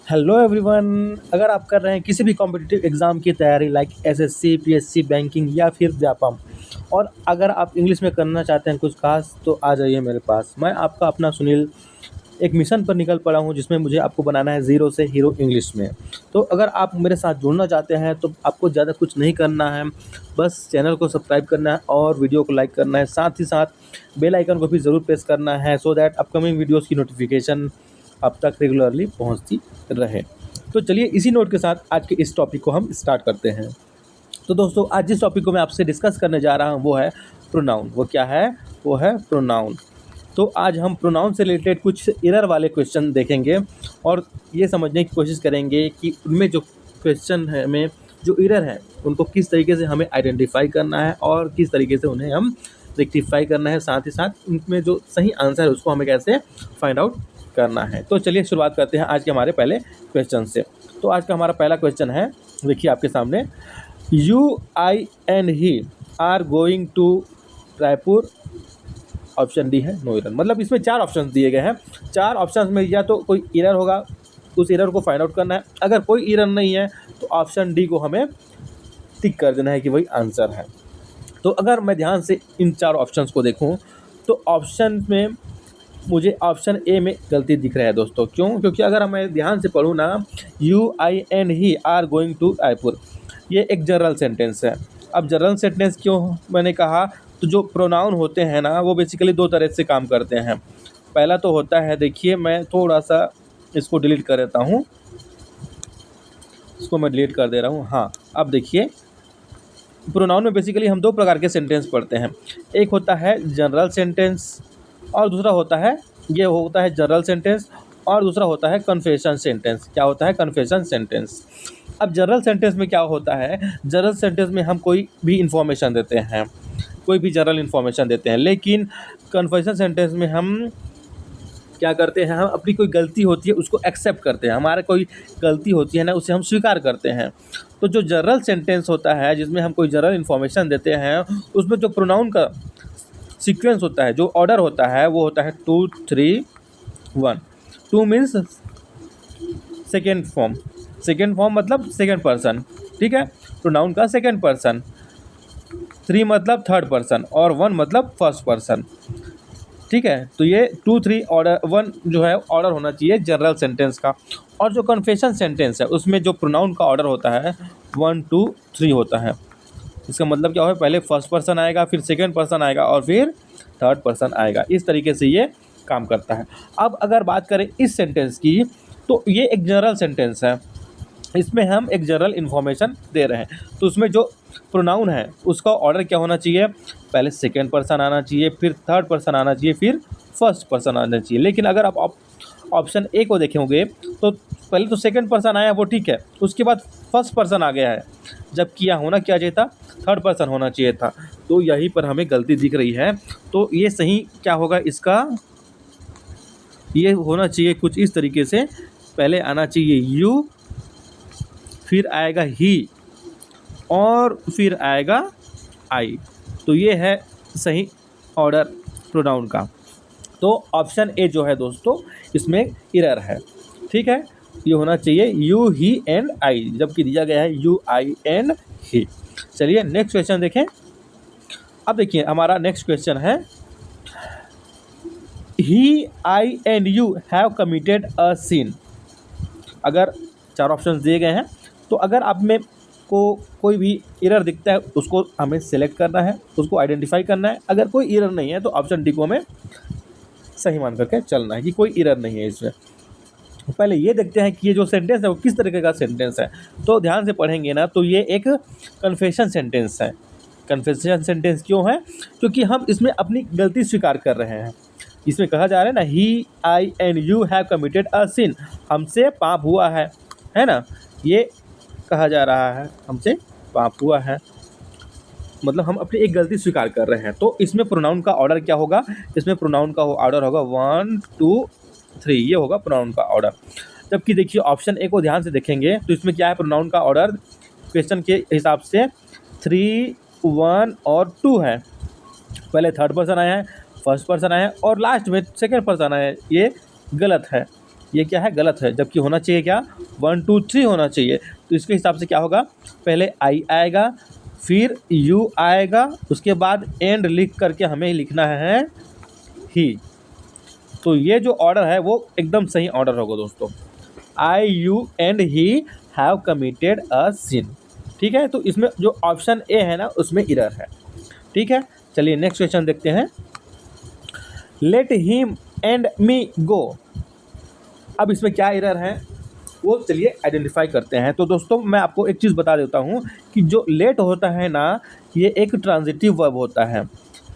Hello everyone. अगर आप कर रहे हैं किसी भी कॉम्पिटिटिव एग्ज़ाम की तैयारी लाइक एसएससी, पीएससी, बैंकिंग या फिर व्यापम, और अगर आप इंग्लिश में करना चाहते हैं कुछ खास, तो आ जाइए मेरे पास। मैं आपका अपना सुनील एक मिशन पर निकल पड़ा हूँ, जिसमें मुझे आपको बनाना है ज़ीरो से हीरो इंग्लिश में। तो अगर आप मेरे साथ जुड़ना चाहते हैं तो आपको ज़्यादा कुछ नहीं करना है, बस चैनल को सब्सक्राइब करना है और वीडियो को लाइक करना है। साथ ही साथ बेल आइकन को भी ज़रूर प्रेस करना है, सो दैट अपकमिंग वीडियोज़ की नोटिफिकेशन आप तक रेगुलरली पहुँचती रहे। तो चलिए इसी नोट के साथ आज के इस टॉपिक को हम स्टार्ट करते हैं। तो दोस्तों, आज जिस टॉपिक को मैं आपसे डिस्कस करने जा रहा हूँ वो है प्रोनाउन। वो क्या है? वो है प्रोनाउन। तो आज हम प्रोनाउन से रिलेटेड कुछ एरर वाले क्वेश्चन देखेंगे और ये समझने की कोशिश करेंगे कि उनमें जो क्वेश्चन है में जो एरर है उनको किस तरीके से हमें आइडेंटिफाई करना है और किस तरीके से उन्हें हम रेक्टिफाई करना है। साथ ही साथ उनमें जो सही आंसर है उसको हमें कैसे फाइंड आउट करना है। तो चलिए शुरुआत करते हैं आज के हमारे पहले क्वेश्चन से। तो आज का हमारा पहला क्वेश्चन है, देखिए आपके सामने, you I and he are going to Raipur. Option D है नो एरर। मतलब इसमें चार ऑप्शन दिए गए हैं। चार ऑप्शन में या तो कोई एरर होगा, उस एरर को फाइंड आउट करना है। अगर कोई एरर नहीं है तो ऑप्शन डी को हमें टिक कर देना है कि वही आंसर है। तो अगर मैं ध्यान से इन चार ऑप्शंस को देखूं तो ऑप्शन में मुझे ऑप्शन ए में गलती दिख रहा है दोस्तों। क्यों? क्योंकि अगर मैं ध्यान से पढ़ूँ ना, you I and he are going to Raipur, ये एक जनरल सेंटेंस है। अब जनरल सेंटेंस क्यों मैंने कहा, तो जो प्रोनाउन होते हैं ना वो बेसिकली दो तरह से काम करते हैं। पहला तो होता है, देखिए मैं थोड़ा सा इसको डिलीट कर देता हूँ, इसको मैं डिलीट कर दे रहा हूँ। हाँ, अब देखिए प्रोनाउन में बेसिकली हम दो प्रकार के सेंटेंस पढ़ते हैं। एक होता है जनरल सेंटेंस और दूसरा होता है, ये होता है जनरल सेंटेंस और दूसरा होता है कन्फेशन सेंटेंस। क्या होता है? Confession sentence. अब जनरल सेंटेंस में क्या होता है, जनरल सेंटेंस में हम कोई भी इंफॉर्मेशन देते हैं, कोई भी जनरल इंफॉर्मेशन देते हैं। लेकिन कन्फेशन सेंटेंस में हम क्या करते हैं, हम अपनी कोई गलती होती है उसको एक्सेप्ट करते हैं। हमारा कोई गलती होती है ना, उसे हम स्वीकार करते हैं। तो जो जनरल सेंटेंस होता है जिसमें हम कोई जनरल इन्फॉर्मेशन देते हैं, उसमें जो प्रोनाउन का सीक्वेंस होता है, जो ऑर्डर होता है, वो होता है 2 3 1। 2 means second form, second form मतलब सेकेंड पर्सन, ठीक है, प्रोनाउन का सेकेंड पर्सन। 3 मतलब थर्ड पर्सन और 1 मतलब फर्स्ट पर्सन, ठीक है। तो ये 2 3 ऑर्डर 1 जो है ऑर्डर होना चाहिए जनरल सेंटेंस का। और जो कन्फेशन सेंटेंस है उसमें जो प्रोनाउन का ऑर्डर होता है 1 2 3 होता है। इसका मतलब क्या होगा, पहले फर्स्ट पर्सन आएगा, फिर सेकेंड पर्सन आएगा और फिर थर्ड पर्सन आएगा। इस तरीके से ये काम करता है। अब अगर बात करें इस सेंटेंस की, तो ये एक जनरल सेंटेंस है। इसमें हम एक जनरल इन्फॉर्मेशन दे रहे हैं, तो उसमें जो प्रोनाउन है उसका ऑर्डर क्या होना चाहिए, पहले सेकेंड पर्सन आना चाहिए, फिर थर्ड पर्सन आना चाहिए, फिर फर्स्ट पर्सन आना चाहिए। लेकिन अगर आप ऑप्शन ए को देखेंगे तो पहले तो सेकेंड पर्सन आया, वो ठीक है, उसके बाद फर्स्ट पर्सन आ गया है, जबकि यह होना क्या चाहिए था, थर्ड पर्सन होना चाहिए था। तो यहीं पर हमें गलती दिख रही है। तो ये सही क्या होगा इसका, ये होना चाहिए कुछ इस तरीके से, पहले आना चाहिए यू, फिर आएगा ही और फिर आएगा आई। तो ये है सही ऑर्डर प्रोनाउन का। तो ऑप्शन ए जो है दोस्तों, इसमें एरर है, ठीक है। ये होना चाहिए यू ही एंड आई, जबकि दिया गया है यू आई एंड ही। चलिए नेक्स्ट क्वेश्चन देखें। अब देखिए हमारा नेक्स्ट क्वेश्चन है, he I and you have committed a sin. अगर चार ऑप्शन दिए गए हैं, तो अगर आप में को कोई भी एरर दिखता है उसको हमें सेलेक्ट करना है, उसको आइडेंटिफाई करना है। अगर कोई एरर नहीं है तो ऑप्शन डी को हमें सही मान करके चलना है कि कोई एरर नहीं है इसमें। पहले ये देखते हैं कि ये जो सेंटेंस है वो किस तरीके का सेंटेंस है। तो ध्यान से पढ़ेंगे ना, तो ये एक कन्फेशन सेंटेंस है। कन्फेशन सेंटेंस क्यों है? क्योंकि हम इसमें अपनी गलती स्वीकार कर रहे हैं। इसमें कहा जा रहा है ना, he I and you have committed a sin, हमसे पाप हुआ है ना, ये कहा जा रहा है, हमसे पाप हुआ है, मतलब हम अपनी एक गलती स्वीकार कर रहे हैं। तो इसमें प्रोनाउन का ऑर्डर क्या होगा, इसमें प्रोनाउन का ऑर्डर होगा 1 2 3, ये होगा प्रोनाउन का ऑर्डर। जबकि देखिए ऑप्शन ए को ध्यान से देखेंगे तो इसमें क्या है, प्रोनाउन का ऑर्डर क्वेश्चन के हिसाब से 3 1 और 2 है। पहले थर्ड पर्सन आया है, फर्स्ट पर्सन आया है और लास्ट में सेकेंड पर्सन आया है, ये गलत है। ये क्या है, गलत है, जबकि होना चाहिए क्या, 1 2 3 होना चाहिए। तो इसके हिसाब से क्या होगा, पहले आई आएगा, फिर यू आएगा, उसके बाद एंड लिख करके हमें लिखना है ही। तो ये जो ऑर्डर है वो एकदम सही ऑर्डर होगा दोस्तों। I you and he have committed a sin. ठीक है, तो इसमें जो ऑप्शन ए है ना उसमें इरर है। ठीक है, चलिए नेक्स्ट क्वेश्चन देखते हैं। लेट हिम एंड मी गो। अब इसमें क्या एरर है वो चलिए आइडेंटिफाई करते हैं। तो दोस्तों मैं आपको एक चीज़ बता देता हूँ कि जो लेट होता है ना ये एक ट्रांजिटिव वर्ब होता है।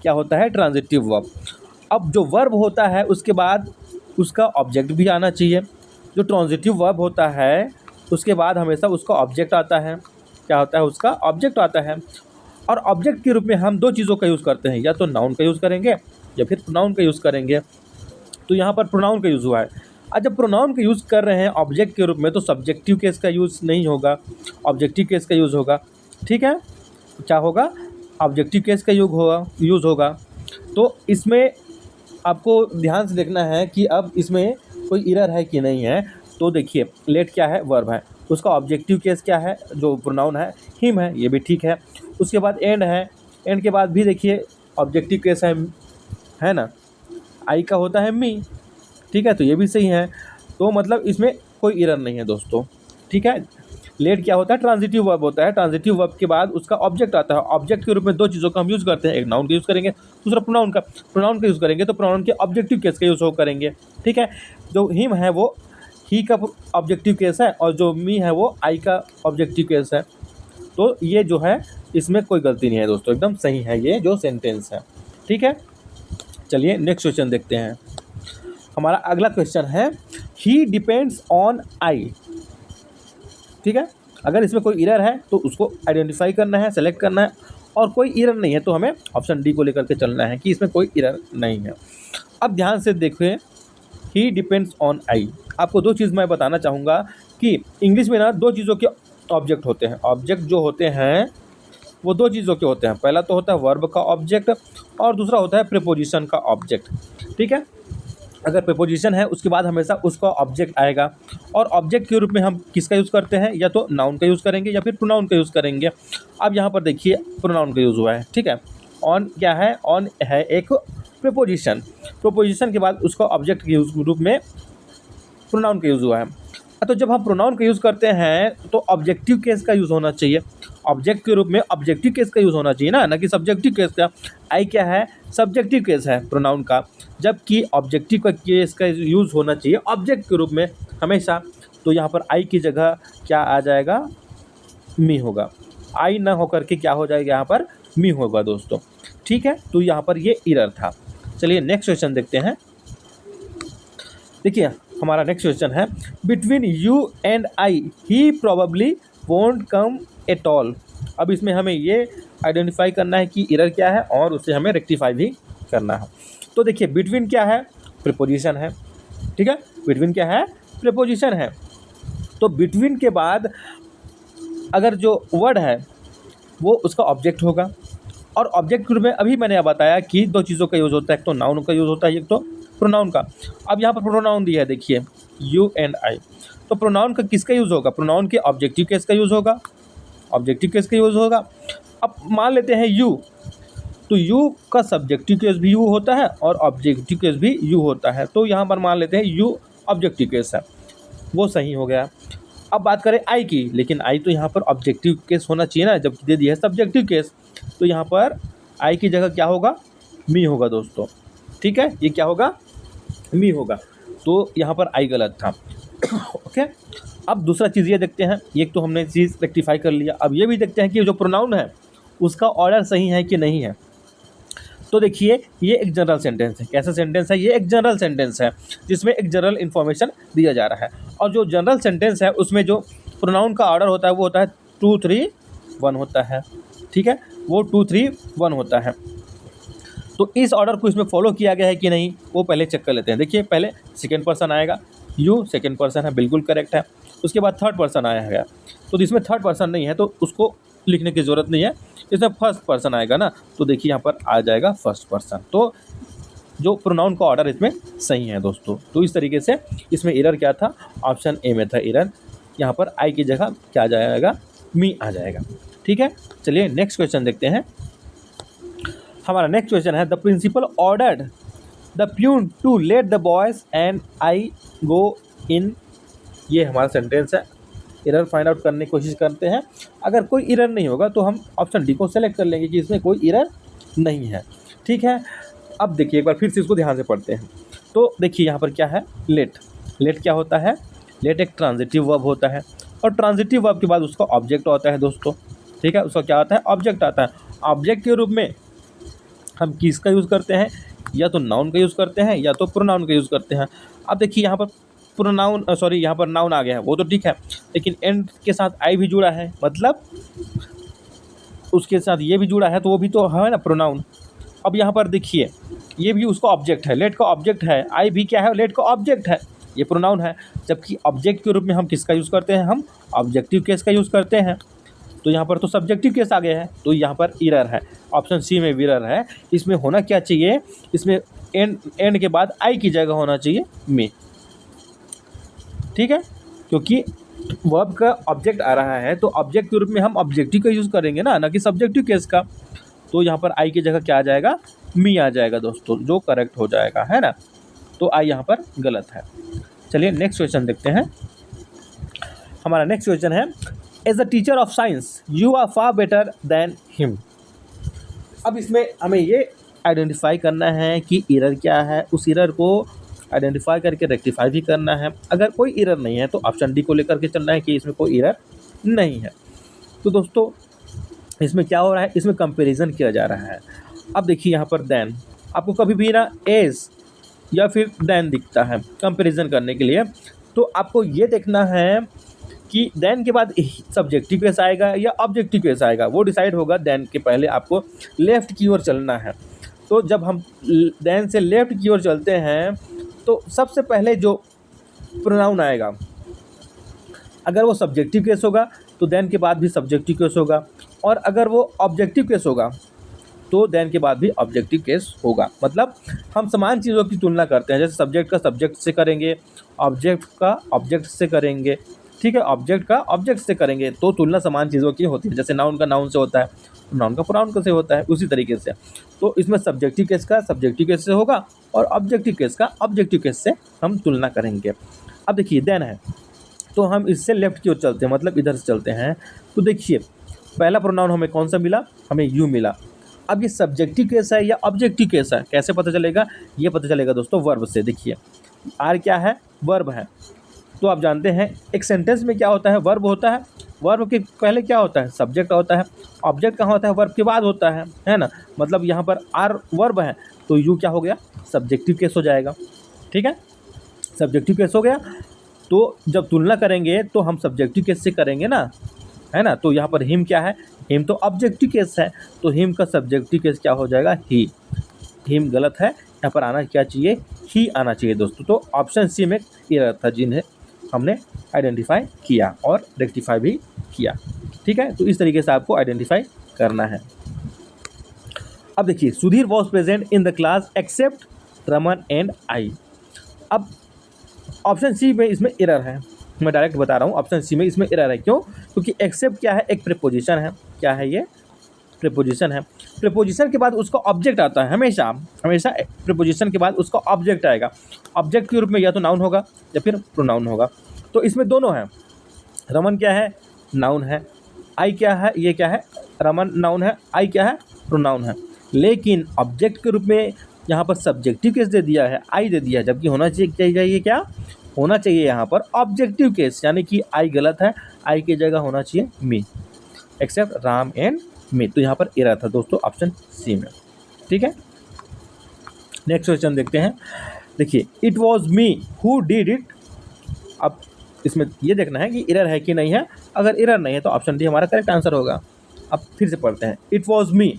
क्या होता है, ट्रांजिटिव वर्ब। अब जो वर्ब होता है उसके बाद उसका ऑब्जेक्ट भी आना चाहिए। जो ट्रांजिटिव वर्ब होता है उसके बाद हमेशा उसका ऑब्जेक्ट आता है। क्या होता है, उसका ऑब्जेक्ट आता है। और ऑब्जेक्ट के रूप में हम दो चीज़ों का यूज़ करते हैं, या तो नाउन का यूज़ करेंगे या फिर प्रोनाउन का यूज़ करेंगे। तो यहाँ पर प्रोनाउन का यूज़ हुआ है। और जब प्रोनाउन का यूज़ कर रहे हैं ऑब्जेक्ट के रूप में तो सब्जेक्टिव केस का यूज़ नहीं होगा, ऑब्जेक्टिव केस का यूज़ होगा। ठीक है, क्या होगा, ऑब्जेक्टिव केस का यूज़ होगा। तो इसमें आपको ध्यान से देखना है कि अब इसमें कोई एरर है कि नहीं है। तो देखिए लेट क्या है, वर्ब है, उसका ऑब्जेक्टिव केस क्या है, जो प्रोनाउन है हिम है, ये भी ठीक है। उसके बाद एंड है, एंड के बाद भी देखिए ऑब्जेक्टिव केस है ना, आई का होता है मी। ठीक है, तो ये भी सही है। तो मतलब इसमें कोई एरर नहीं है दोस्तों। ठीक है, लेट क्या होता है, ट्रांजिटिव वर्ब होता है। ट्रांजिटिव वर्ब के बाद उसका ऑब्जेक्ट आता है। ऑब्जेक्ट के रूप में दो चीज़ों का हम यूज़ करते हैं, एक नाउन का यूज़ करेंगे, दूसरा प्रोनाउन का। प्रोनाउन का यूज़ करेंगे तो प्रोनाउन के ऑब्जेक्टिव केस का यूज़ हो करेंगे। ठीक है, जो हिम है वो ही का ऑब्जेक्टिव केस है और जो मी है वो आई का ऑब्जेक्टिव केस है। तो ये जो है इसमें कोई गलती नहीं है दोस्तों, एकदम सही है ये जो सेंटेंस है। ठीक है, चलिए नेक्स्ट क्वेश्चन देखते हैं। हमारा अगला क्वेश्चन है ही डिपेंड्स ऑन आई। ठीक है, अगर इसमें कोई एरर है तो उसको आइडेंटिफाई करना है, सेलेक्ट करना है, और कोई एरर नहीं है तो हमें ऑप्शन डी को लेकर के चलना है कि इसमें कोई एरर नहीं है। अब ध्यान से देखिए, ही डिपेंड्स ऑन आई। आपको दो चीज़ मैं बताना चाहूँगा कि इंग्लिश में ना दो चीज़ों के ऑब्जेक्ट होते हैं। ऑब्जेक्ट जो होते हैं वो दो चीज़ों के होते हैं। पहला तो होता है वर्ब का ऑब्जेक्ट और दूसरा होता है प्रीपोजिशन का ऑब्जेक्ट। ठीक है, अगर प्रीपोजिशन है उसके बाद हमेशा उसका ऑब्जेक्ट आएगा। और ऑब्जेक्ट के रूप में हम किसका यूज़ करते हैं, या तो नाउन का यूज़ करेंगे या फिर प्रोनाउन का यूज़ करेंगे। अब यहाँ पर देखिए प्रोनाउन का यूज़ हुआ है। ठीक है, ऑन क्या है, ऑन है एक प्रीपोजिशन। प्रीपोजिशन के बाद उसका ऑब्जेक्ट के रूप में प्रोनाउन का यूज़ हुआ है। तो जब हम प्रोनाउन का यूज़ करते हैं तो ऑब्जेक्टिव केस का यूज़ होना चाहिए। ऑब्जेक्ट के रूप में ऑब्जेक्टिव केस का यूज़ होना चाहिए ना कि सब्जेक्टिव केस का। आई क्या है, सब्जेक्टिव केस है प्रोनाउन का, जबकि ऑब्जेक्टिव का केस का यूज़ होना चाहिए ऑब्जेक्ट के रूप में हमेशा। तो यहाँ पर आई की जगह क्या आ जाएगा, मी होगा। आई ना होकर के क्या हो जाएगा, यहाँ पर मी होगा दोस्तों। ठीक है, तो यहाँ पर ये एरर था। चलिए नेक्स्ट क्वेश्चन देखते हैं। देखिए हमारा नेक्स्ट क्वेश्चन है between you and I he probably won't come at all. अब इसमें हमें ये आइडेंटिफाई करना है कि एरर क्या है और उसे हमें रेक्टिफाई भी करना है। तो देखिए बिटवीन क्या है, प्रीपोजिशन है। ठीक है, बिटवीन क्या है, प्रीपोजिशन है। तो बिटवीन के बाद अगर जो वर्ड है वो उसका ऑब्जेक्ट होगा। और ऑब्जेक्ट के रूप में अभी मैंने बताया कि दो चीज़ों का यूज़ होता है, एक तो नाउन का यूज़ होता है, एक तो प्रोनाउन का। अब यहाँ पर प्रोनाउन दिया है देखिए यू एंड आई। तो प्रोनाउन का किसका यूज़ होगा, प्रोनाउन के ऑब्जेक्टिव केस का यूज़ होगा, ऑब्जेक्टिव केस का यूज़ होगा। अब मान लेते हैं यू, तो यू का सब्जेक्टिव केस भी यू होता है और ऑब्जेक्टिव केस भी यू होता है। तो यहाँ पर मान लेते हैं यू ऑब्जेक्टिव केस है, वो सही हो गया। अब बात करें आई की, लेकिन आई तो यहाँ पर ऑब्जेक्टिव केस होना चाहिए ना, जब दे दिया है सब्जेक्टिव केस। तो यहाँ पर आई की जगह क्या होगा, मी होगा दोस्तों। ठीक है, ये क्या होगा, मी होगा। तो यहाँ पर आई गलत था। ओके, अब दूसरा चीज़ ये देखते हैं, एक तो हमने चीज़ रेक्टिफाई कर लिया। अब ये भी देखते हैं कि जो प्रोनाउन है उसका ऑर्डर सही है कि नहीं है। तो देखिए ये एक जनरल सेंटेंस है। कैसा सेंटेंस है, ये एक जनरल सेंटेंस है जिसमें एक जनरल इन्फॉर्मेशन दिया जा रहा है। और जो जनरल सेंटेंस है उसमें जो प्रोनाउन का ऑर्डर होता है वो होता है 2 3 1 होता है। ठीक है, वो 2 3 1 होता है। तो इस ऑर्डर को इसमें फॉलो किया गया है कि नहीं वो पहले चेक कर लेते हैं। देखिए पहले सेकेंड पर्सन आएगा, यू सेकेंड पर्सन है, बिल्कुल करेक्ट है। उसके बाद थर्ड पर्सन आया है, तो इसमें थर्ड पर्सन नहीं है तो उसको लिखने की ज़रूरत नहीं है, इसमें फर्स्ट पर्सन आएगा ना। तो देखिए यहाँ पर आ जाएगा फर्स्ट पर्सन। तो जो प्रोनाउन का ऑर्डर इसमें सही है दोस्तों। तो इस तरीके से इसमें एरर क्या था, ऑप्शन ए में था एरर, यहाँ पर आई की जगह क्या आ जाएगा, मी आ जाएगा। ठीक है, चलिए नेक्स्ट क्वेश्चन देखते हैं। हमारा नेक्स्ट क्वेश्चन है, the principal ordered the peon to let the boys and I go in. ये हमारा सेंटेंस है। एरर फाइंड आउट करने की कोशिश करते हैं। अगर कोई एरर नहीं होगा तो हम ऑप्शन डी को सेलेक्ट कर लेंगे कि इसमें कोई एरर नहीं है। ठीक है, अब देखिए एक बार फिर से इसको ध्यान से पढ़ते हैं। तो देखिए यहाँ पर क्या है, लेट। लेट क्या होता है, लेट एक ट्रांजिटिव वर्ब होता है और ट्रांजिटिव वर्ब के बाद उसका ऑब्जेक्ट होता है दोस्तों। ठीक है, उसका क्या आता है, ऑब्जेक्ट आता है। ऑब्जेक्ट के रूप में हम किसका यूज़ करते हैं, या तो नाउन का यूज़ करते हैं या तो प्रोनाउन का यूज़ करते हैं। अब देखिए यहाँ पर प्रोनाउन यहाँ पर नाउन आ गया है, वो तो ठीक है, लेकिन एंड के साथ आई भी जुड़ा है, मतलब उसके साथ ये भी जुड़ा है, तो वो भी तो है ना प्रोनाउन। अब यहाँ पर देखिए ये भी उसका ऑब्जेक्ट है, लेट का ऑब्जेक्ट है, आई भी क्या है, लेट का ऑब्जेक्ट है, ये प्रोनाउन है। जबकि ऑब्जेक्ट के रूप में हम किसका यूज़ करते हैं, हम ऑब्जेक्टिव केस का यूज़ करते हैं। तो यहाँ पर तो सब्जेक्टिव केस आ गया है, तो यहाँ पर एरर है, ऑप्शन सी में एरर है। इसमें होना क्या चाहिए, इसमें एंड के बाद आई की जगह होना चाहिए मे। ठीक है, क्योंकि वर्ब का ऑब्जेक्ट आ रहा है तो ऑब्जेक्ट के रूप में हम ऑब्जेक्टिव का यूज़ करेंगे ना कि सब्जेक्टिव केस का। तो यहाँ पर आई की जगह क्या आ जाएगा, मी आ जाएगा दोस्तों, जो करेक्ट हो जाएगा, है ना। तो आई यहाँ पर गलत है। चलिए नेक्स्ट क्वेश्चन देखते हैं। हमारा नेक्स्ट क्वेश्चन है, as a teacher of science you are far better than him. अब इसमें हमें ये आइडेंटिफाई करना है कि एरर क्या है, उस एरर को आइडेंटिफाई करके रेक्टिफाई भी करना है। अगर कोई एरर नहीं है तो ऑप्शन डी को लेकर के चलना है कि इसमें कोई एरर नहीं है। तो दोस्तों इसमें क्या हो रहा है, इसमें कंपैरिजन किया जा रहा है। अब देखिए यहाँ पर देन, आपको कभी भी ना एज या फिर देन दिखता है कंपैरिजन करने के लिए, तो आपको ये देखना है कि देन के बाद सब्जेक्टिव केस आएगा या ऑब्जेक्टिव केस आएगा, वो डिसाइड होगा। देन के पहले आपको लेफ़्ट की ओर चलना है। तो जब हम देन से लेफ़्ट की ओर चलते हैं तो सबसे पहले जो प्रोनाउन आएगा, अगर वो सब्जेक्टिव केस होगा तो देन के बाद भी सब्जेक्टिव केस होगा, और अगर वो ऑब्जेक्टिव केस होगा तो देन के बाद भी ऑब्जेक्टिव केस होगा। मतलब हम समान चीज़ों की तुलना करते हैं, जैसे सब्जेक्ट का सब्जेक्ट से करेंगे, ऑब्जेक्ट का ऑब्जेक्ट से करेंगे। ठीक है, ऑब्जेक्ट का ऑब्जेक्ट से करेंगे तो तुलना समान चीज़ों की होती है। जैसे नाउन का नाउन से होता है, नाउन का प्रोनाउन से होता है, उसी तरीके से। तो इसमें सब्जेक्टिव केस का सब्जेक्टिव केस से होगा और ऑब्जेक्टिव केस का ऑब्जेक्टिव केस से हम तुलना करेंगे। अब देखिए देन है तो हम इससे लेफ्ट की ओर चलते हैं, मतलब इधर से चलते हैं। तो देखिए पहला प्रोनाउन हमें कौन सा मिला, हमें यू मिला। अब ये सब्जेक्टिव केस है या ऑब्जेक्टिव केस है, कैसे पता चलेगा, ये पता चलेगा दोस्तों वर्ब से। देखिए आर क्या है, वर्ब है। तो आप जानते हैं एक सेंटेंस में क्या होता है, वर्ब होता है। वर्ब के पहले क्या होता है, सब्जेक्ट होता है। ऑब्जेक्ट कहाँ होता है, वर्ब के बाद होता है ना। मतलब यहाँ पर आर वर्ब है तो यू क्या हो गया, सब्जेक्टिव केस हो जाएगा। ठीक है, सब्जेक्टिव केस हो गया। तो जब तुलना करेंगे तो हम सब्जेक्टिव केस से करेंगे ना, है ना। तो यहाँ पर हिम क्या है, हिम तो ऑब्जेक्टिव केस है, तो हिम का सब्जेक्टिव केस क्या हो जाएगा, ही। हिम गलत है, यहाँ पर आना क्या चाहिए, ही आना चाहिए दोस्तों। तो ऑप्शन सी में एरर था, जिन्हें हमने आइडेंटिफाई किया और रेक्टिफाई भी किया। ठीक है, तो इस तरीके से आपको आइडेंटिफाई करना है। अब देखिए Sudhir was present in the class except Raman and I. अब ऑप्शन सी में इसमें एरर है, मैं डायरेक्ट बता रहा हूँ, ऑप्शन सी में इसमें एरर है। क्यों, क्योंकि एक्सेप्ट क्या है, एक प्रीपोजिशन है। क्या है ये, प्रीपोजिशन है। प्रीपोजिशन के बाद उसका ऑब्जेक्ट आता है, हमेशा हमेशा प्रीपोजिशन के बाद उसका ऑब्जेक्ट आएगा। ऑब्जेक्ट के रूप में या तो नाउन होगा या फिर प्रोनाउन होगा। तो इसमें दोनों हैं, रमन क्या है, नाउन है, आई क्या है, ये क्या है, रमन नाउन है, आई क्या है, प्रोनाउन है। लेकिन ऑब्जेक्ट के रूप में यहाँ पर सब्जेक्टिव केस दे दिया है, आई दे दिया है, जबकि होना चाहिए क्या, होना चाहिए यहाँ पर ऑब्जेक्टिव केस, यानी कि आई गलत है, आई की जगह होना चाहिए मी, एक्सेप्ट राम एंड मी। तो यहाँ पर एरर था दोस्तों ऑप्शन सी में। ठीक है, नेक्स्ट क्वेश्चन देखते हैं। देखिए it was me who did it. अब इसमें ये देखना है कि एरर है कि नहीं है। अगर एरर नहीं है तो ऑप्शन डी हमारा करेक्ट आंसर होगा। अब फिर से पढ़ते हैं, इट वॉज मी।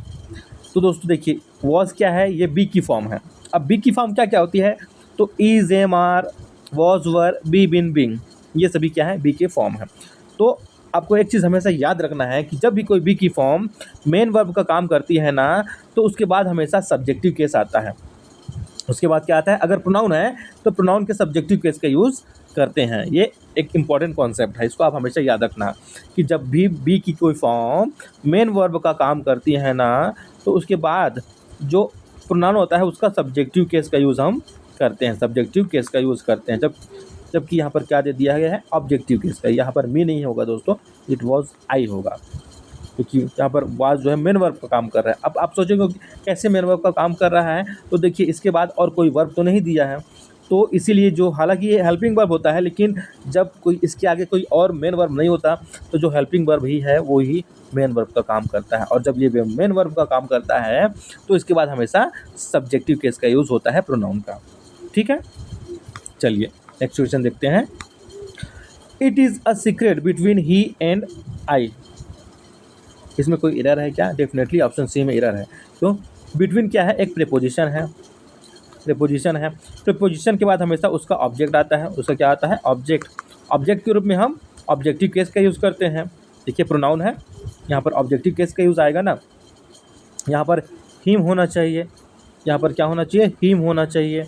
तो दोस्तों देखिए वॉज क्या है, ये बी की फॉर्म है। अब बी की फॉर्म क्या क्या होती है, तो is, am, are, was, were, be, been, being, ये सभी क्या है, बी के फॉर्म है। तो आपको एक चीज़ हमेशा याद रखना है कि जब भी कोई बी की फॉर्म मेन वर्ब का काम करती है ना, तो उसके बाद हमेशा सब्जेक्टिव केस आता है। उसके बाद क्या आता है, अगर प्रोनाउन है तो प्रोनाउन के सब्जेक्टिव केस का यूज़ करते हैं। ये एक इम्पॉर्टेंट कॉन्सेप्ट है, इसको आप हमेशा याद रखना कि जब भी बी की कोई फॉर्म मेन वर्ब का काम करती है ना, तो उसके बाद जो प्रोनाउन होता है उसका सब्जेक्टिव केस का यूज़ हम करते हैं, सब्जेक्टिव केस का यूज़ करते हैं। जबकि यहाँ पर क्या दे दिया गया है, ऑब्जेक्टिव केस का। यहाँ पर मी नहीं होगा दोस्तों, इट वॉज आई होगा, क्योंकि यहाँ पर वाज जो है मेन वर्ब का काम कर रहा है। अब आप सोचेंगे कि कैसे मेन वर्ब का काम कर रहा है, तो देखिए इसके बाद और कोई वर्ब तो नहीं दिया है, तो इसीलिए जो, हालांकि ये हेल्पिंग वर्ब होता है, लेकिन जब कोई इसके आगे कोई और मेन वर्ब नहीं होता तो जो हेल्पिंग वर्ब ही है वो ही मेन वर्ब का काम करता है। और जब ये मेन वर्ब का काम करता है तो इसके बाद हमेशा सब्जेक्टिव केस का यूज़ होता है प्रोनाउन का। ठीक है, चलिए नेक्स्ट क्वेश्चन देखते हैं। It is a secret between he and आई। इसमें कोई एरर है क्या? डेफिनेटली ऑप्शन सी में एरर है। क्यों? बिटवीन क्या है, एक प्रीपोजिशन है, प्रीपोजिशन है। प्रीपोजिशन के बाद हमेशा उसका ऑब्जेक्ट आता है, उसका क्या आता है, ऑब्जेक्ट। ऑब्जेक्ट के रूप में हम ऑब्जेक्टिव केस का यूज़ करते हैं। देखिए प्रोनाउन है, यहाँ पर ऑब्जेक्टिव केस का यूज़ आएगा ना, यहाँ पर हिम होना चाहिए, यहाँ पर क्या होना चाहिए, हिम होना चाहिए,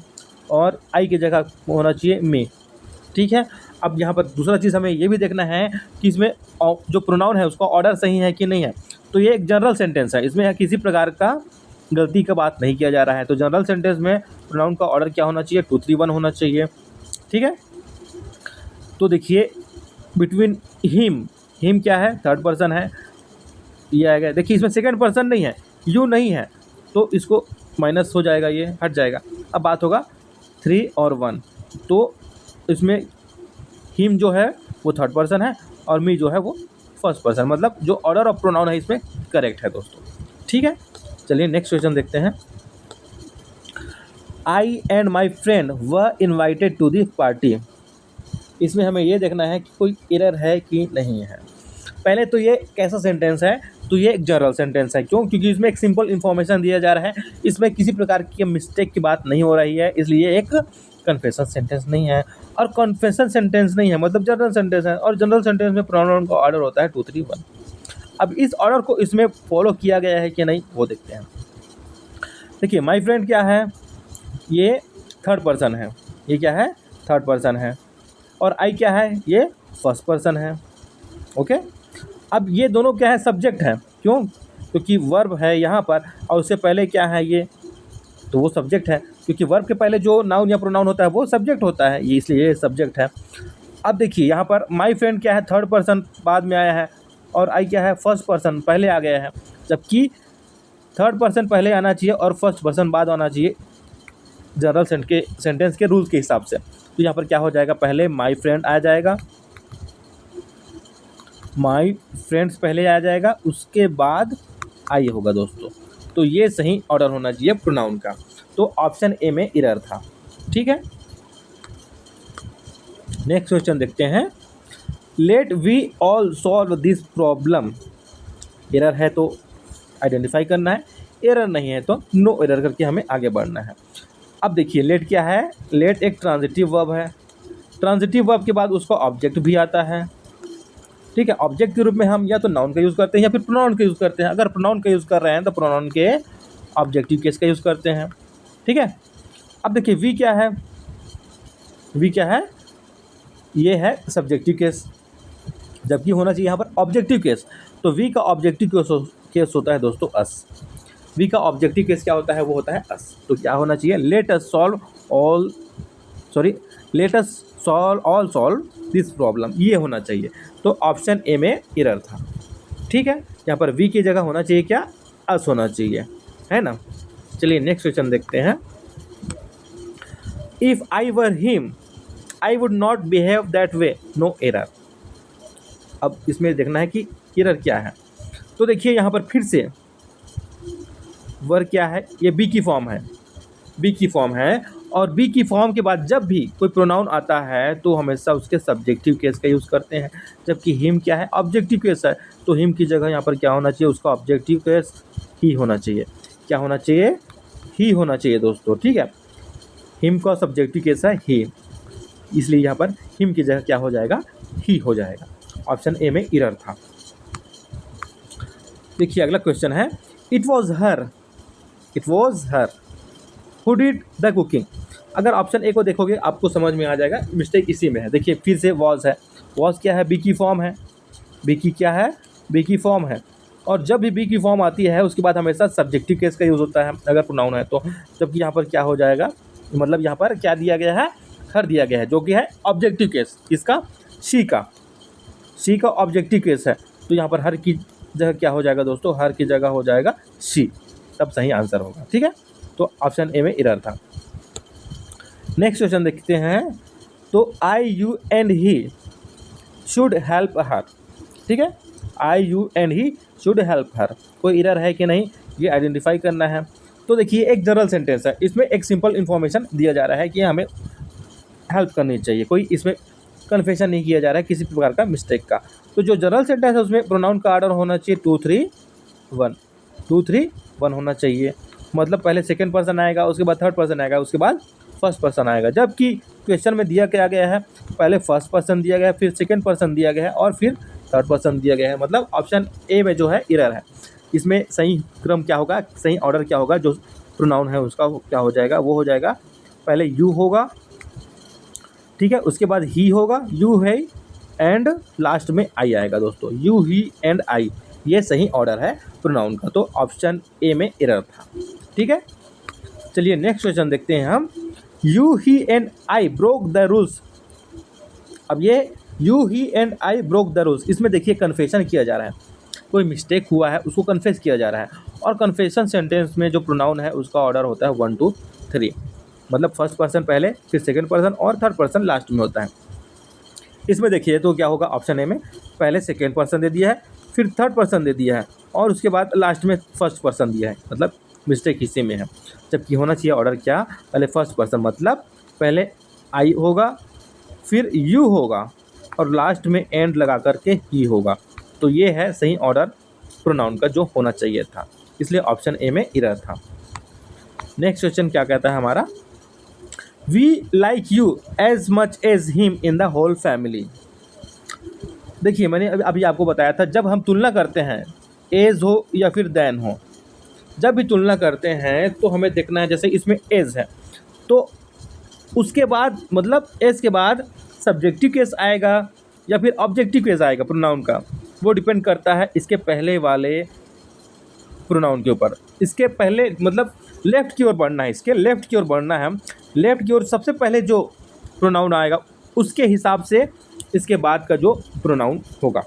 और आई की जगह होना चाहिए मे। ठीक है, अब यहाँ पर दूसरा चीज़ हमें ये भी देखना है कि इसमें जो प्रोनाउन है उसका ऑर्डर सही है कि नहीं है। तो ये एक जनरल सेंटेंस है, इसमें किसी प्रकार का गलती का बात नहीं किया जा रहा है। तो जनरल सेंटेंस में प्रोनाउन का ऑर्डर क्या होना चाहिए, 2 3 1 होना चाहिए। ठीक है, तो देखिए बिटवीन हिम, हिम क्या है, थर्ड पर्सन है, ये आएगा। देखिए इसमें सेकंड पर्सन नहीं है, यू नहीं है, तो इसको माइनस हो जाएगा, ये हट जाएगा। अब बात होगा 3 और 1, तो इसमें हिम जो है वो थर्ड पर्सन है और मी जो है वो फर्स्ट पर्सन, मतलब जो ऑर्डर ऑफ प्रोनाउन है इसमें करेक्ट है दोस्तों। ठीक है, चलिए नेक्स्ट क्वेश्चन देखते हैं। I and my friend were invited to the party. इसमें हमें ये देखना है कि कोई एरर है कि नहीं है। पहले तो ये कैसा सेंटेंस है, तो ये एक जनरल सेंटेंस है। क्यों? क्योंकि इसमें एक सिंपल इन्फॉर्मेशन दिया जा रहा है, इसमें किसी प्रकार की मिस्टेक की बात नहीं हो रही है, इसलिए एक कन्फेशन सेंटेंस नहीं है। और कन्फेशन सेंटेंस नहीं है मतलब जनरल सेंटेंस है, और जनरल सेंटेंस में प्रोनाउन का ऑर्डर होता है 2 3 1। अब इस ऑर्डर को इसमें फॉलो किया गया है कि नहीं वो देखते हैं। देखिए माई फ्रेंड क्या है, ये थर्ड पर्सन है, ये क्या है, थर्ड पर्सन है, और आई क्या है, ये फर्स्ट पर्सन है। ओके, अब ये दोनों क्या है, सब्जेक्ट है। क्यों? क्योंकि वर्ब है यहाँ पर, और उससे पहले क्या है ये, तो वो सब्जेक्ट है, क्योंकि वर्ब के पहले जो नाउन या प्रोनाउन होता है वो सब्जेक्ट होता है, ये इसलिए ये सब्जेक्ट है। अब देखिए यहाँ पर माई फ्रेंड क्या है, थर्ड पर्सन बाद में आया है, और आई क्या है, फर्स्ट पर्सन पहले आ गया है। जबकि थर्ड पर्सन पहले आना चाहिए और फर्स्ट पर्सन बाद आना चाहिए जनरल सेंटेंस के रूल्स के हिसाब से। तो यहाँ पर क्या हो जाएगा, पहले माई फ्रेंड आ जाएगा, माई फ्रेंड्स पहले आ जाएगा, उसके बाद आई होगा दोस्तों। तो ये सही ऑर्डर होना चाहिए प्रोनाउन का। तो ऑप्शन ए में एरर था। ठीक है, नेक्स्ट क्वेश्चन देखते हैं। Let we all solve this problem. Error है तो आइडेंटिफाई करना है, एरर नहीं है तो नो एरर करके हमें आगे बढ़ना है। अब देखिए लेट क्या है, लेट एक ट्रांजिटिव वर्ब है। ट्रांजिटिव वर्ब के बाद उसका ऑब्जेक्ट भी आता है। ठीक है, ऑब्जेक्ट के रूप में हम या तो नाउन का यूज़ करते हैं या फिर प्रोनाउन का यूज़ करते हैं। अगर प्रोनाउन का यूज़ कर रहे हैं तो प्रोनाउन के ऑब्जेक्टिव केस का यूज़ करते हैं। ठीक है, अब देखिए वी क्या है, वी क्या है, ये है सब्जेक्टिव केस, जबकि होना चाहिए यहाँ पर ऑब्जेक्टिव केस। तो वी का ऑब्जेक्टिव केस होता है दोस्तों अस। वी का ऑब्जेक्टिव केस क्या होता है, वो होता है अस। तो क्या होना चाहिए, let us solve this problem, ये होना चाहिए। तो ऑप्शन ए में एरर था। ठीक है, यहाँ पर वी की जगह होना चाहिए क्या, अस होना चाहिए, है ना। चलिए नेक्स्ट क्वेश्चन देखते हैं। If I were him I would not behave that way, no error. अब इसमें देखना है कि एरर क्या है। तो देखिए यहाँ पर फिर से वर क्या है, ये बी की फॉर्म है, बी की फॉर्म है, और बी की फॉर्म के बाद जब भी कोई प्रोनाउन आता है तो हमेशा उसके सब्जेक्टिव केस का यूज़ करते हैं। जबकि हिम क्या है, ऑब्जेक्टिव केस है, तो हिम की जगह यहाँ पर क्या होना चाहिए, उसका ऑब्जेक्टिव केस ही होना चाहिए। क्या होना चाहिए, ही होना चाहिए दोस्तों। ठीक है, हिम का सब्जेक्टिव केस है ही, इसलिए यहाँ पर हिम की जगह क्या हो जाएगा, ही हो जाएगा। ऑप्शन ए में एरर था। देखिए अगला क्वेश्चन है, it was her who did the cooking. अगर ऑप्शन ए को देखोगे आपको समझ में आ जाएगा मिस्टेक इसी में है। देखिए फिर से वॉज है, वॉज क्या है, बी की फॉर्म है, बी की क्या है, बी की फॉर्म है। और जब भी बी की फॉर्म आती है उसके बाद हमेशा सब्जेक्टिव केस का यूज़ होता है अगर प्रोनाउन है तो। जबकि यहाँ पर क्या हो जाएगा, मतलब यहाँ पर क्या दिया गया है, हर दिया गया है जो कि है ऑब्जेक्टिव केस। किसका, सी का, सी का ऑब्जेक्टिव केस है। तो यहाँ पर हर की जगह क्या हो जाएगा दोस्तों, हर की जगह हो जाएगा सी, तब सही आंसर होगा। ठीक है, तो ऑप्शन ए में एरर था। नेक्स्ट क्वेश्चन देखते हैं। तो I you and he should help her. ठीक है, I you and he should help her, कोई एरर है कि नहीं ये आइडेंटिफाई करना है। तो देखिए एक जनरल सेंटेंस है, इसमें एक सिंपल इन्फॉर्मेशन दिया जा रहा है कि हमें हेल्प करनी चाहिए, कोई इसमें कन्फेशन नहीं किया जा रहा है किसी प्रकार का मिस्टेक का। तो जो जनरल सेंटेंस है उसमें प्रोनाउन का ऑर्डर होना चाहिए 2 3 1, 2 3 1 होना चाहिए। मतलब पहले सेकंड पर्सन आएगा, उसके बाद थर्ड पर्सन आएगा, उसके बाद फर्स्ट पर्सन आएगा। जबकि क्वेश्चन में दिया क्या गया है, पहले फर्स्ट पर्सन दिया गया है, फिर सेकंड पर्सन दिया गया है और फिर थर्ड पर्सन दिया गया है। मतलब ऑप्शन ए में जो है एरर है। इसमें सही क्रम क्या होगा, सही ऑर्डर क्या होगा, जो प्रोनाउन है उसका क्या हो जाएगा, वो हो जाएगा पहले यू होगा, ठीक है, उसके बाद ही होगा, यू है, एंड लास्ट में आई आएगा दोस्तों, यू ही एंड आई, ये सही ऑर्डर है प्रोनाउन का। तो ऑप्शन ए में एरर था। ठीक है, चलिए नेक्स्ट क्वेश्चन देखते हैं हम। You he and I broke the rules. अब ये you he and I broke the rules, इसमें देखिए कन्फेशन किया जा रहा है, कोई मिस्टेक हुआ है उसको कन्फेस किया जा रहा है। और कन्फेशन सेंटेंस में जो प्रोनाउन है उसका ऑर्डर होता है 1 2 3, मतलब फर्स्ट पर्सन पहले, फिर सेकंड पर्सन और थर्ड पर्सन लास्ट में होता है। इसमें देखिए तो क्या होगा, ऑप्शन ए में पहले सेकंड पर्सन दे दिया है, फिर थर्ड पर्सन दे दिया है और उसके बाद लास्ट में फर्स्ट पर्सन दिया है, मतलब मिस्टेक इसी में है। जबकि होना चाहिए ऑर्डर क्या, पहले फर्स्ट पर्सन, मतलब पहले आई होगा, फिर यू होगा और लास्ट में एंड लगा करके ही होगा। तो ये है सही ऑर्डर प्रोनाउन का जो होना चाहिए था, इसलिए ऑप्शन ए में एरर था। नेक्स्ट क्वेश्चन क्या कहता है हमारा, we like you as much as him in the whole family. देखिए मैंने अभी आपको बताया था, जब हम तुलना करते हैं एज हो या फिर देन हो, जब भी तुलना करते हैं तो हमें देखना है, जैसे इसमें एज है तो उसके बाद मतलब एज के बाद सब्जेक्टिव केस आएगा या फिर ऑब्जेक्टिव केस आएगा प्रोनाउन का, वो डिपेंड करता है इसके पहले वाले प्रोनाउन के ऊपर। इसके पहले मतलब लेफ़्ट की ओर बढ़ना है, इसके लेफ़्ट की ओर बढ़ना है, लेफ़्ट की ओर सबसे पहले जो प्रोनाउन आएगा उसके हिसाब से इसके बाद का जो प्रोनाउन होगा।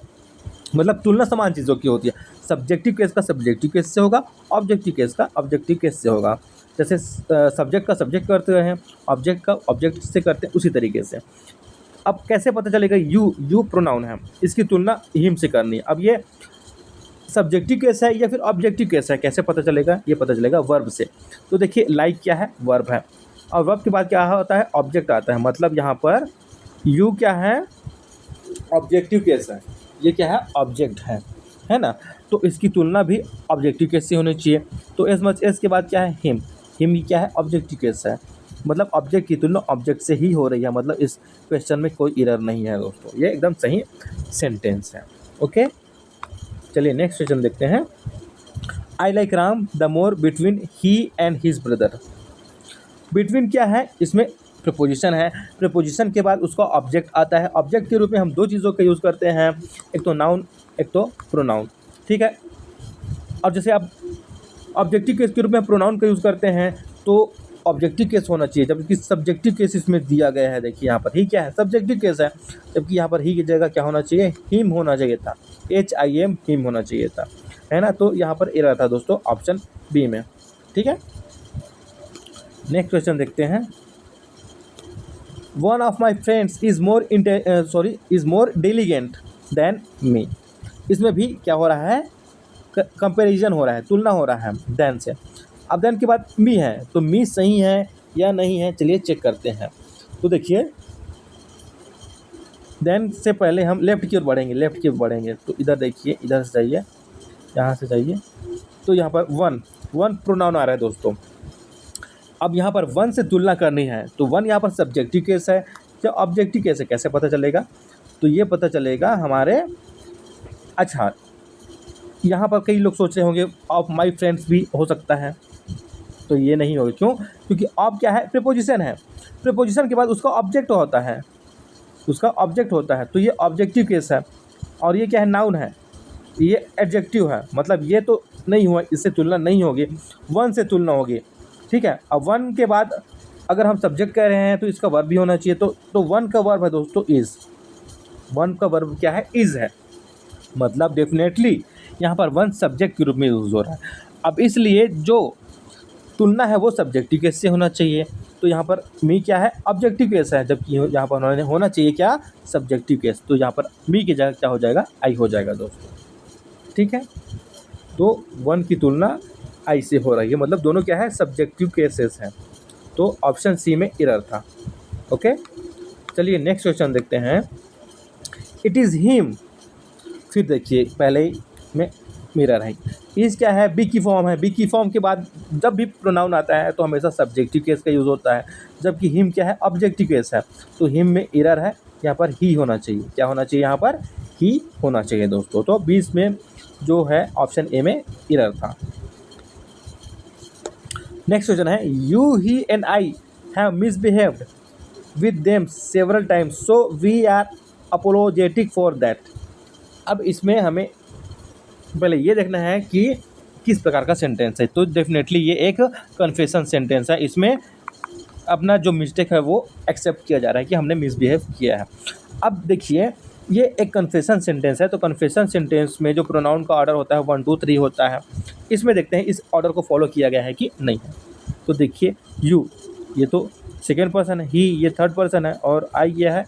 मतलब तुलना समान चीज़ों की होती है, सब्जेक्टिव केस का सब्जेक्टिव केस से होगा, ऑब्जेक्टिव केस का ऑब्जेक्टिव केस से होगा। जैसे सब्जेक्ट का सब्जेक्ट करते हैं, ऑब्जेक्ट का ऑब्जेक्ट से करते हैं, उसी तरीके से। अब कैसे पता चलेगा, यू प्रोनाउन है, इसकी तुलना हिम से करनी है। अब ये सब्जेक्टिव केस है या फिर ऑब्जेक्टिव केस है, कैसे पता चलेगा, ये पता चलेगा वर्ब से। तो देखिए लाइक क्या है, वर्ब है, और वर्ब के बाद क्या होता है, ऑब्जेक्ट आता है। मतलब यहाँ पर यू क्या है, ऑब्जेक्टिव केस है, ये क्या है, ऑब्जेक्ट है ना। तो इसकी तुलना भी ऑब्जेक्टिव केस से होनी चाहिए। तो एज मच एज के बाद क्या है, हिम, हिम क्या है, ऑब्जेक्टिव केस है, मतलब ऑब्जेक्ट की तुलना ऑब्जेक्ट से ही हो रही है। मतलब इस क्वेश्चन में कोई एरर नहीं है दोस्तों, ये एकदम सही सेंटेंस है। ओके, चलिए नेक्स्ट क्वेश्चन देखते हैं। I like Ram the more between he and his brother. Between क्या है, इसमें प्रीपोजिशन है, प्रीपोजिशन के बाद उसका ऑब्जेक्ट आता है। ऑब्जेक्ट के रूप में हम दो चीज़ों का यूज़ करते हैं, एक तो नाउन, एक तो प्रोनाउन, ठीक है। और जैसे आप ऑब्जेक्टिव केस के रूप में प्रोनाउन का यूज़ करते हैं तो ऑब्जेक्टिव केस होना चाहिए, जबकि सब्जेक्टिव केस इसमें दिया गया है। देखिए यहाँ पर ही क्या है, सब्जेक्टिव केस है, जबकि यहाँ पर ही की जगह क्या होना चाहिए, हिम होना चाहिए था, HIM हिम होना चाहिए था, है ना। तो यहाँ पर एरर था दोस्तों ऑप्शन बी में, ठीक है। नेक्स्ट क्वेश्चन देखते हैं। One of my friends is more diligent than me. इसमें भी क्या हो रहा है, कंपैरिजन हो रहा है, तुलना हो रहा है देन से। अब देन के बाद मी है, तो मी सही है या नहीं है, चलिए चेक करते हैं। तो देखिए देन से पहले हम लेफ़्ट की ओर बढ़ेंगे, लेफ़्ट की ओर बढ़ेंगे तो इधर देखिए, इधर से जाइए, यहाँ से जाइए, तो यहाँ पर वन प्रोनाउन आ रहा है दोस्तों। अब यहाँ पर वन से तुलना करनी है, तो वन यहाँ पर सब्जेक्टिव केस है या ऑब्जेक्टिव केस है, कैसे पता चलेगा, तो ये पता चलेगा हमारे, अच्छा यहाँ पर कई लोग सोच रहे होंगे ऑफ माई फ्रेंड्स भी हो सकता है, तो ये नहीं होगा। क्यों? क्योंकि ऑफ क्या है? प्रीपोजिशन है। प्रीपोजिशन के बाद उसका ऑब्जेक्ट होता है, उसका ऑब्जेक्ट होता है, तो ये ऑब्जेक्टिव केस है। और ये क्या है? नाउन है, ये एडजेक्टिव है, मतलब ये तो नहीं हुआ, इससे तुलना नहीं होगी, वन से तुलना होगी। ठीक है, अब वन के बाद अगर हम सब्जेक्ट कह रहे हैं तो इसका वर्ब भी होना चाहिए। तो वन का वर्ब है दोस्तों इज़, वन का वर्ब क्या है? इज़ है, मतलब डेफिनेटली यहाँ पर वन सब्जेक्ट के रूप में यूज़ हो रहा है। अब इसलिए जो तुलना है वो सब्जेक्टिव केस से होना चाहिए, तो यहाँ पर मी क्या है? ऑब्जेक्टिव केस है, जबकि यहाँ पर उन्होंने होना चाहिए क्या? Subjective case. तो यहाँ पर मी की जगह क्या हो जाएगा? आई हो जाएगा दोस्तों। ठीक है, तो वन की तुलना आई से हो रही है, मतलब दोनों क्या है? सब्जेक्टिव केसेस हैं। तो ऑप्शन सी में एरर था। ओके, चलिए नेक्स्ट क्वेश्चन देखते हैं। इट इज़ हिम, फिर देखिए पहले ही में मिरर है। इज़ क्या है? बी की फॉर्म है। बी की फॉर्म के बाद जब भी प्रोनाउन आता है तो हमेशा सब्जेक्टिव केस का यूज़ होता है, जबकि हिम क्या है? ऑब्जेक्टिव केस है। तो हिम में एरर है, यहाँ पर ही होना चाहिए। क्या होना चाहिए? यहाँ पर ही होना चाहिए दोस्तों। तो 20 में जो है ऑप्शन ए में एरर था। नेक्स्ट क्वेश्चन है, you he and I have misbehaved with them several times so we are apologetic for that. अब इसमें हमें पहले ये देखना है कि किस प्रकार का सेंटेंस है। तो डेफिनेटली ये एक कन्फेशन सेंटेंस है, इसमें अपना जो मिस्टेक है वो एक्सेप्ट किया जा रहा है कि हमने मिसबिहेव किया है। अब देखिए ये एक कन्फेशन सेंटेंस है, तो कन्फेशन सेंटेंस में जो प्रोनाउन का ऑर्डर होता है 1 2 3 होता है। इसमें देखते हैं इस ऑर्डर को फॉलो किया गया है कि नहीं है। तो देखिए यू ये तो सेकेंड पर्सन है, ही ये थर्ड पर्सन है, और आई ये है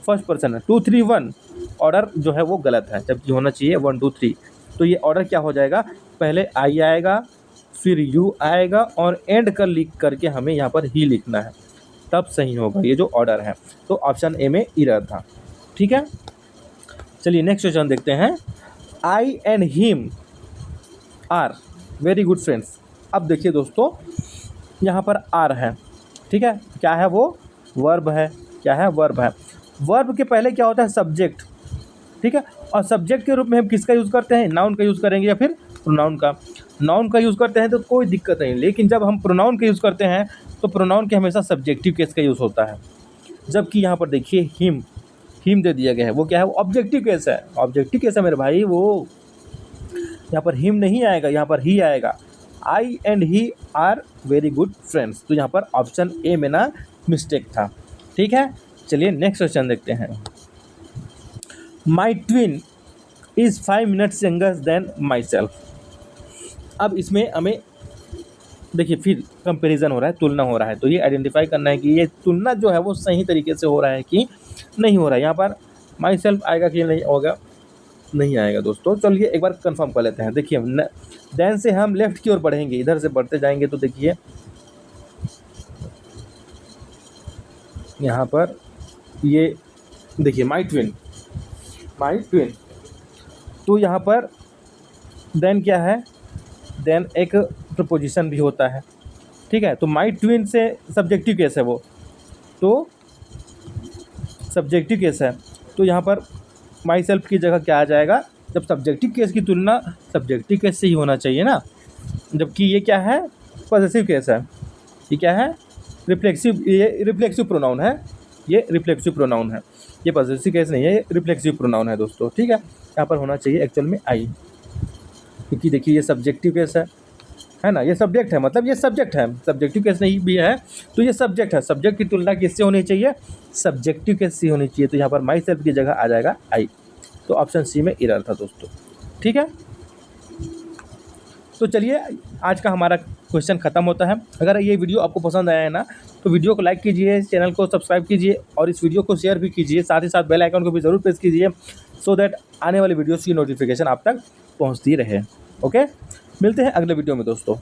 फर्स्ट पर्सन है। 2 3 1 ऑर्डर जो है वो गलत है, जबकि होना चाहिए 1 2 3। तो ये ऑर्डर क्या हो जाएगा? पहले आई आएगा, फिर यू आएगा, और एंड कर लिख करके हमें यहाँ पर ही लिखना है, तब सही होगा ये जो ऑर्डर है। तो ऑप्शन ए में एरर था। ठीक है, चलिए नेक्स्ट क्वेश्चन देखते हैं। I and him are very good friends. अब देखिए दोस्तों यहाँ पर आर है, ठीक है, क्या है वो? वर्ब है। क्या है? वर्ब है। वर्ब के पहले क्या होता है? सब्जेक्ट। ठीक है, और सब्जेक्ट के रूप में हम किसका यूज़ करते हैं? नाउन का यूज़ करेंगे या फिर प्रोनाउन का? नाउन का यूज़ करते हैं तो कोई दिक्कत नहीं, लेकिन जब हम प्रोनाउन का यूज़ करते हैं तो प्रोनाउन के हमेशा सब्जेक्टिव केस का यूज़ होता है। जबकि यहाँ पर देखिए हिम दे दिया गया है, वो क्या है? वो ऑब्जेक्टिव केस है। ऑब्जेक्टिव केस है मेरे भाई, वो यहाँ पर हिम नहीं आएगा, यहाँ पर ही आएगा। I and he are very good friends. तो यहाँ पर ऑप्शन ए में ना मिस्टेक था। ठीक है, चलिए नेक्स्ट क्वेश्चन देखते हैं। My twin is 5 minutes younger than myself. अब इसमें हमें देखिए फिर कंपैरिजन हो रहा है, तुलना हो रहा है, तो ये आइडेंटिफाई करना है कि ये तुलना जो है वो सही तरीके से हो रहा है कि नहीं हो रहा है। यहाँ पर माई सेल्फ आएगा कि नहीं होगा? नहीं आएगा दोस्तों। चलिए एक बार कंफर्म कर लेते हैं। देखिए देन से हम लेफ्ट की ओर बढ़ेंगे, इधर से बढ़ते जाएंगे, तो देखिए यहाँ पर ये देखिए माई ट्विन, तो यहाँ पर देन क्या है? देन एक प्रपोजिशन भी होता है। ठीक है, तो माई ट्विन से सब्जेक्टिव केस है वो, तो सब्जेक्टिव केस है, तो यहाँ पर माई सेल्फ की जगह क्या आ जाएगा? जब सब्जेक्टिव केस की तुलना सब्जेक्टिव केस से ही होना चाहिए ना, जबकि ये क्या है? पॉसेसिव केस है। ये क्या है? ये रिफ्लेक्सिव प्रोनाउन है, ये रिफ्लेक्सिव प्रोनाउन है, ये पॉसेसिव केस नहीं है, ये रिफ्लेक्सिव प्रोनाउन है दोस्तों। ठीक है, यहाँ पर होना चाहिए एक्चुअल में आई, क्योंकि देखिए ये सब्जेक्टिव केस है ना, ये सब्जेक्ट है, मतलब ये सब्जेक्ट है, सब्जेक्टिव केस नहीं भी है तो ये सब्जेक्ट है। सब्जेक्ट की तुलना किससे होनी चाहिए? सब्जेक्टिव केस से होनी चाहिए। तो यहाँ पर माई सेल्फ की जगह आ जाएगा आई। तो ऑप्शन सी में एरर था दोस्तों। ठीक है, तो चलिए आज का हमारा क्वेश्चन ख़त्म होता है। अगर ये वीडियो आपको पसंद आया है ना, तो वीडियो को लाइक कीजिए, चैनल को सब्सक्राइब कीजिए, और इस वीडियो को शेयर भी कीजिए। साथ ही साथ बेल आइकन को भी ज़रूर प्रेस कीजिए, सो दैट आने वाली वीडियोज़ की नोटिफिकेशन आप तक पहुँचती रहे। ओके, मिलते हैं अगले वीडियो में दोस्तों।